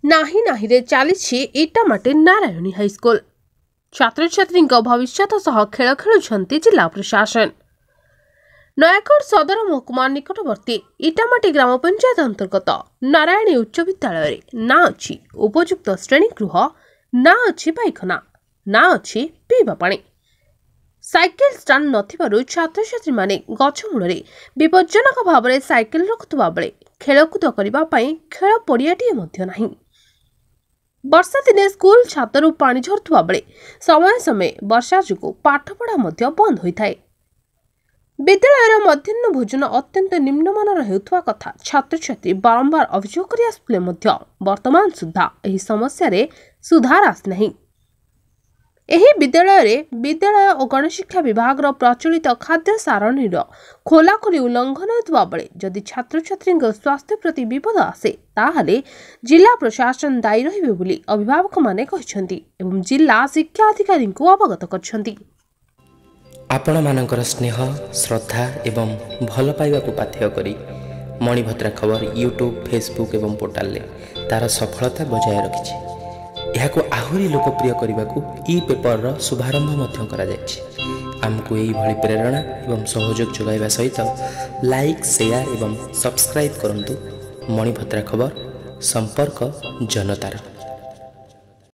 ନାହିଁ ନାହିଁରେ ଚାଲିଛି ଇଟାମାଟି ନାରାୟଣୀ ହାଇସ୍କୁଲ। ଛାତ୍ରଛାତ୍ରୀଙ୍କ ଭବିଷ୍ୟତ ସହ ଖେଳ ଖେଳୁଛନ୍ତି ଜିଲ୍ଲା ପ୍ରଶାସନ। ନୟାଗଡ଼ ସଦର ମହକୁମା ନିକଟବର୍ତ୍ତୀ ଇଟାମାଟି ଗ୍ରାମ ପଞ୍ଚାୟତ ଅନ୍ତର୍ଗତ ନାରାୟଣୀ ଉଚ୍ଚ ବିଦ୍ୟାଳୟରେ ନା ଅଛି ଉପଯୁକ୍ତ ଶ୍ରେଣୀଗୃହ, ନା ଅଛି ପାଇଖାନା, ନା ଅଛି ପିଇବା ପାଣି। ସାଇକେଲ ଷ୍ଟାଣ୍ଡ ନଥିବାରୁ ଛାତ୍ରଛାତ୍ରୀମାନେ ଗଛ ମୂଳରେ ବିପଜ୍ଜନକ ଭାବରେ ସାଇକେଲ ରଖୁଥିବା ବେଳେ ଖେଳକୁଦ କରିବା ପାଇଁ ଖେଳ ପଡ଼ିଆଟିଏ ମଧ୍ୟ ନାହିଁ। ବର୍ଷା ଦିନେ ସ୍କୁଲ ଛାତରୁ ପାଣି ଝରୁଥିବା ବେଳେ ସମୟ ସମୟ ବର୍ଷା ଯୋଗୁଁ ପାଠପଢ଼ା ମଧ୍ୟ ବନ୍ଦ ହୋଇଥାଏ। ବିଦ୍ୟାଳୟର ମଧ୍ୟାହ୍ନ ଭୋଜନ ଅତ୍ୟନ୍ତ ନିମ୍ନମାନର ହେଉଥିବା କଥା ଛାତ୍ରଛାତ୍ରୀ ବାରମ୍ବାର ଅଭିଯୋଗ କରି ଆସୁଥିଲେ ମଧ୍ୟ ବର୍ତ୍ତମାନ ସୁଦ୍ଧା ଏହି ସମସ୍ୟାରେ ସୁଧାର ଆସିନାହିଁ। ଏହି ବିଦ୍ୟାଳୟରେ ବିଦ୍ୟାଳୟ ଓ ଗଣଶିକ୍ଷା ବିଭାଗର ପ୍ରଚଳିତ ଖାଦ୍ୟ ସାରଣୀର ଖୋଲାଖୋଲି ଉଲ୍ଲଂଘନ ହେଉଥିବା ବେଳେ ଯଦି ଛାତ୍ରଛାତ୍ରୀଙ୍କ ସ୍ୱାସ୍ଥ୍ୟ ପ୍ରତି ବିପଦ ଆସେ ତାହେଲେ ଜିଲ୍ଲା ପ୍ରଶାସନ ଦାୟୀ ରହିବେ ବୋଲି ଅଭିଭାବକମାନେ କହିଛନ୍ତି ଏବଂ ଜିଲ୍ଲା ଶିକ୍ଷା ଅଧିକାରୀଙ୍କୁ ଅବଗତ କରିଛନ୍ତି। ଆପଣମାନଙ୍କର ସ୍ନେହ, ଶ୍ରଦ୍ଧା ଏବଂ ଭଲ ପାଇବାକୁ ପାଥେୟ କରି ମଣିଭଦ୍ରା ଖବର ୟୁଟ୍ୟୁବ୍, ଫେସବୁକ୍ ଏବଂ ପୋର୍ଟାଲରେ ତାର ସଫଳତା ବଜାୟ ରଖିଛି। ଏହାକୁ ଆହୁରି ଲୋକପ୍ରିୟ କରିବାକୁ ଇ-ପେପରର ଶୁଭାରମ୍ଭ ମଧ୍ୟ କରାଯାଇଛି। ଆମକୁ ଏହିଭଳି ପ୍ରେରଣା ଏବଂ ସହଯୋଗ ଯୋଗାଇବା ସହିତ ଲାଇକ୍, ସେୟାର ଏବଂ ସବସ୍କ୍ରାଇବ୍ କରନ୍ତୁ। ମଣିଭଦ୍ରା ଖବର, ସମ୍ପର୍କ ଜନତାର।